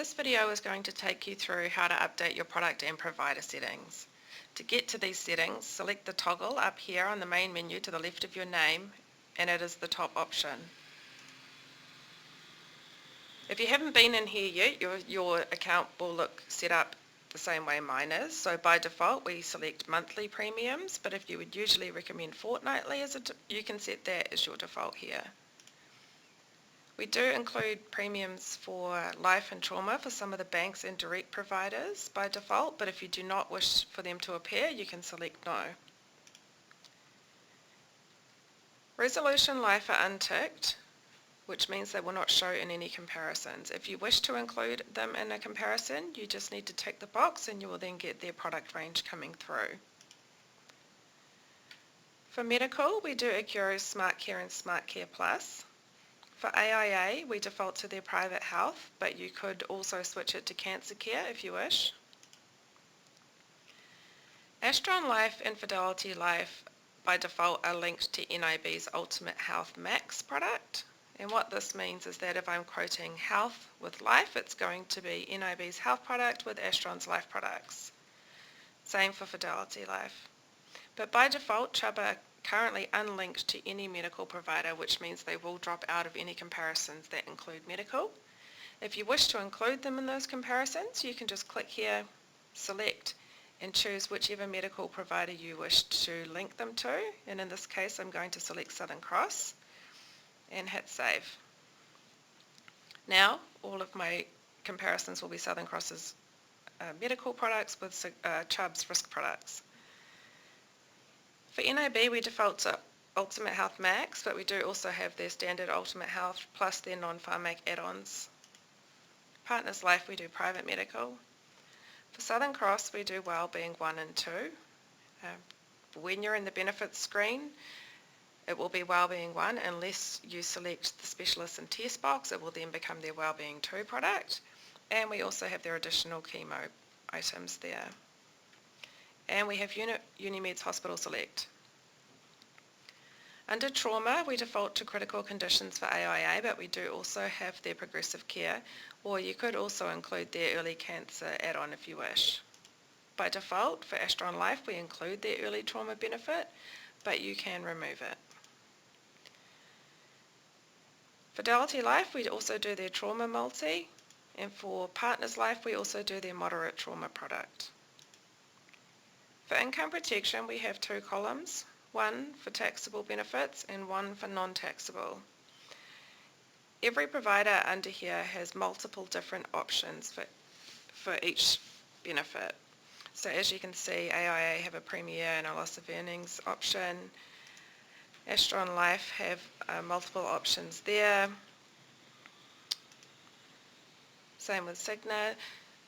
This video is going to take you through how to update your product and provider settings. To get to these settings, select the toggle up here on the main menu to the left of your name, and it is the top option. If you haven't been in here yet, your account will look set up the same way mine is. So by default we select monthly premiums, but if you would usually recommend fortnightly, you can set that as your default here. We do include premiums for life and trauma for some of the banks and direct providers by default, but if you do not wish for them to appear, you can select no. Resolution life are unticked, which means they will not show in any comparisons. If you wish to include them in a comparison, you just need to tick the box and you will then get their product range coming through. For medical, we do Acuro Smart Care and Smart Care Plus. For AIA, we default to their private health, but you could also switch it to cancer care if you wish. Astron Life and Fidelity Life by default are linked to NIB's Ultimate Health Max product. And what this means is that if I'm quoting health with life, it's going to be NIB's health product with Astron's life products. Same for Fidelity Life. But by default, Chubb are currently unlinked to any medical provider, which means they will drop out of any comparisons that include medical. If you wish to include them in those comparisons, you can just click here, select, and choose whichever medical provider you wish to link them to. And in this case, I'm going to select Southern Cross and hit save. Now, all of my comparisons will be Southern Cross's medical products with Chubb's risk products. For NIB, we default to Ultimate Health Max, but we do also have their standard Ultimate Health plus their non-pharmac add-ons. Partners Life, we do private medical. For Southern Cross, we do Wellbeing 1 and 2. When you're in the benefits screen, it will be Wellbeing 1 unless you select the Specialist and Test box. It will then become their Wellbeing 2 product. And we also have their additional chemo items there. And we have Unimed's Hospital Select. Under trauma, we default to critical conditions for AIA, but we do also have their progressive care, or you could also include their early cancer add-on if you wish. By default, for Astron Life, we include their early trauma benefit, but you can remove it. Fidelity Life, we also do their trauma multi, and for Partners Life, we also do their moderate trauma product. For income protection, we have two columns, one for taxable benefits and one for non-taxable. Every provider under here has multiple different options for each benefit. So as you can see, AIA have a premier and a loss of earnings option. Astron Life have multiple options there. Same with Cigna.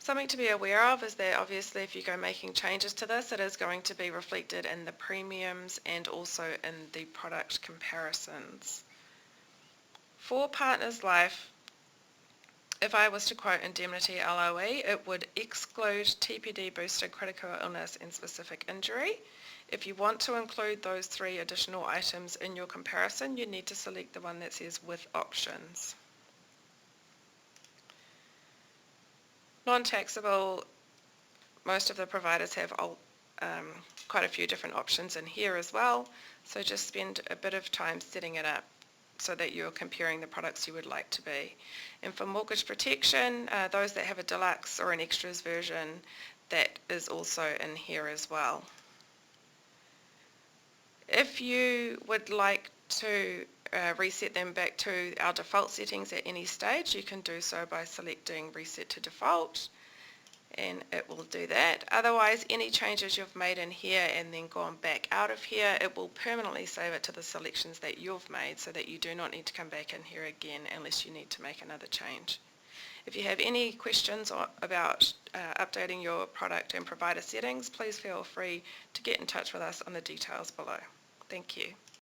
Something to be aware of is that obviously if you go making changes to this, it is going to be reflected in the premiums and also in the product comparisons. For Partners Life, if I was to quote indemnity LOE, it would exclude TPD boosted critical illness and specific injury. If you want to include those three additional items in your comparison, you need to select the one that says with options. Non-taxable, most of the providers have quite a few different options in here as well, so just spend a bit of time setting it up so that you're comparing the products you would like to be. And for mortgage protection, those that have a deluxe or an extras version, that is also in here as well. If you would like to reset them back to our default settings at any stage, you can do so by selecting Reset to Default, and it will do that. Otherwise, any changes you've made in here and then gone back out of here, it will permanently save it to the selections that you've made so that you do not need to come back in here again unless you need to make another change. If you have any questions about updating your product and provider settings, please feel free to get in touch with us on the details below. Thank you.